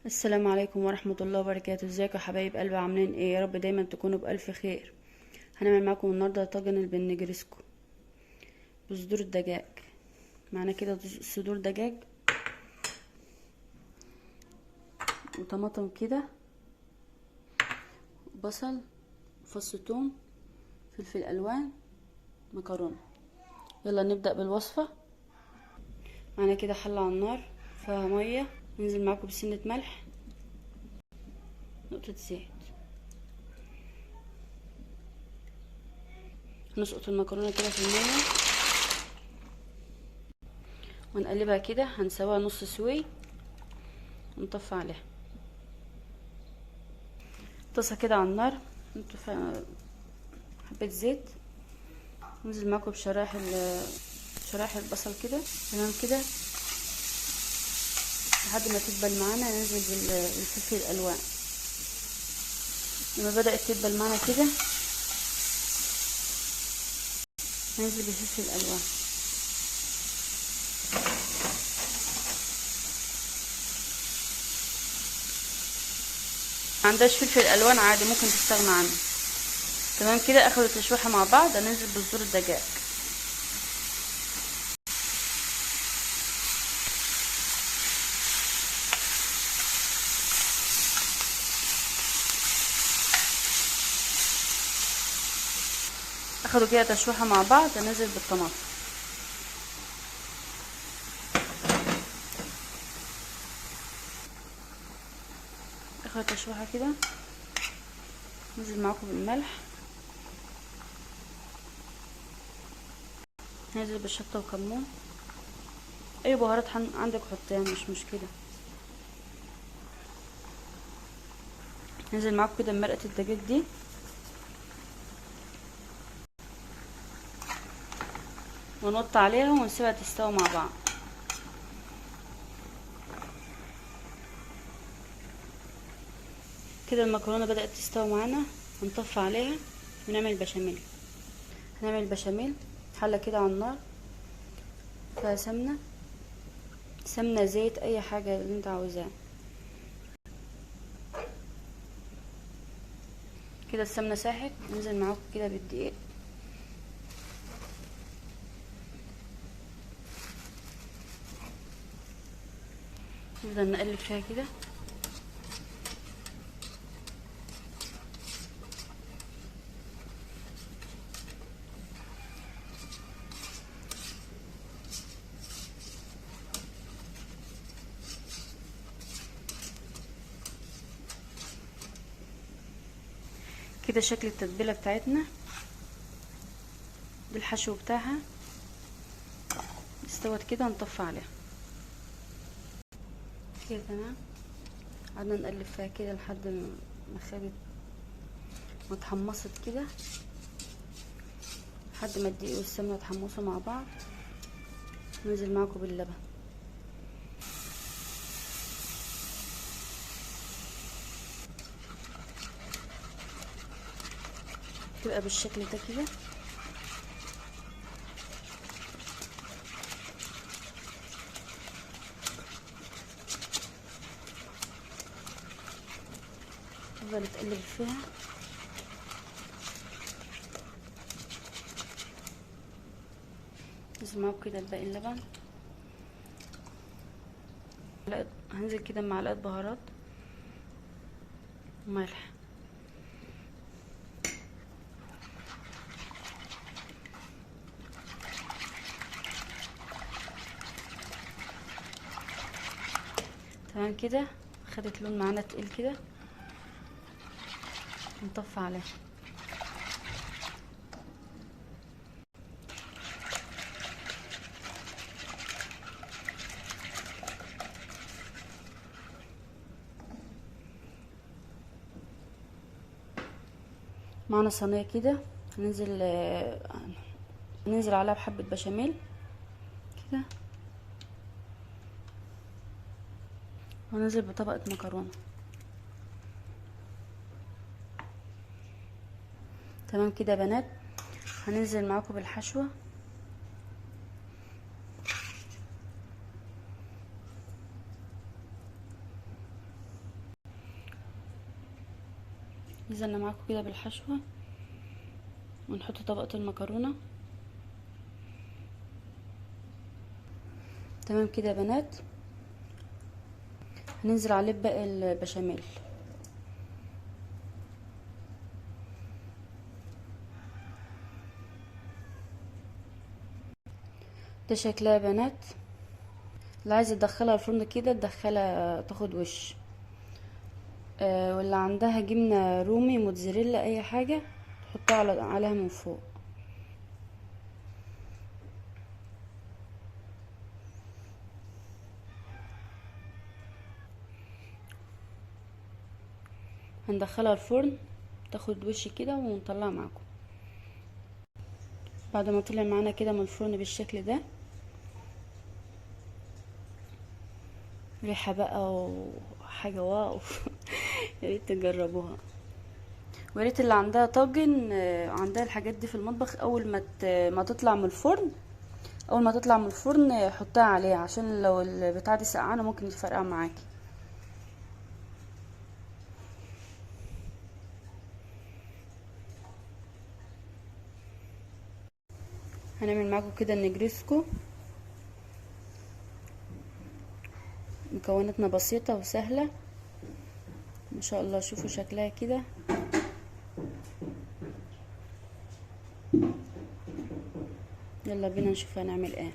السلام عليكم ورحمة الله وبركاته. ازيكم يا حبايب قلبي؟ عاملين ايه؟ يا رب دايما تكونوا بألف خير. هنعمل معاكم النهارده طاجن البنجريسكو بصدور الدجاج. معانا كده صدور دجاج وطماطم كده، بصل، فص ثوم، فلفل الوان، مكرونه. يلا نبدأ بالوصفة. معانا كده حلة على النار فيها مية، ننزل معاكم بسنة ملح، نقطة زيت، نسقط المكرونة كده في المية ونقلبها كده، هنسويها نص سوي ونطفي عليها. طاسة كده على النار، نحط فيها حبة زيت، ننزل معاكم شرايح البصل كده تمام كده لحد ما تدبل معانا. ننزل بالفلفل الالوان. لما بدأت تدبل معانا كده ننزل بالفلفل الالوان. ما عندهاش فلفل الوان عادي ممكن تستغنى عنه. تمام كده اخدوا تشويحه مع بعض. هننزل بصدور الدجاج. اخدوا كده تشويحه مع بعض. هننزل بالطماطم. اخدوا تشويحه كده، ننزل معاكم بالملح، ننزل بالشطه وكمون، اي بهارات عندك حطيها مش مشكله. ننزل معاكم كده بمرقه الدجاج دي، ونوطي عليها ونسيبها تستوي مع بعض. كده المكرونه بدأت تستوي معانا، هنطفي عليها ونعمل بشاميل. هنعمل بشاميل حله كده على النار فيها سمنه زيت اي حاجه اللي انت عاوزاه. كده السمنه ساحت، ننزل معاكم كده بالدقيق، نفضل نقلب فيها كده. كده شكل التتبيله بتاعتنا بالحشو بتاعها استوت كده، نطفي عليها كده. تمام، قعدنا نقلب فيها كده لحد ما خدت ما اتحمصت كده، لحد ما الدقيق والسمنه اتحمصوا مع بعض. ننزل معاكم باللبن. تبقى بالشكل ده كده. تفضل تقلب فيها ننزل معاكم كده الباقي اللبن. هنزل كده بمعلقه بهارات وملح. تمام كده خدت لون معانا تقيل كده، نطفي عليها. معانا صينيه كده، هننزل عليها بحبه بشاميل كده، وننزل بطبقه مكرونه. تمام كده يا بنات، هننزل معاكم بالحشوه. نزلنا معاكم كده بالحشوة ونحط طبقة المكرونة. تمام كده يا بنات، هننزل عليه بباقي البشاميل. ده شكلها يا بنات. اللي عايزه تدخلها الفرن كده تدخلها تاخد وش. واللي عندها جبنه رومي موتزاريلا اي حاجه تحطها عليها من فوق. هندخلها الفرن تاخد وش كده ونطلعها معاكم. بعد ما طلع معانا كده من الفرن بالشكل ده، ريحه بقى وحاجه واو. يا ريت تجربوها. ويا ريت اللي عندها طاجن، عندها الحاجات دي في المطبخ، اول ما تطلع من الفرن، حطها عليه، عشان لو البتاعه دي سقعانه ممكن تفرقع معاكي. هنعمل معاكم كده النجريسكو. مكوناتنا بسيطه وسهله ما شاء الله. شوفوا شكلها كده. يلا بينا نشوف هنعمل ايه.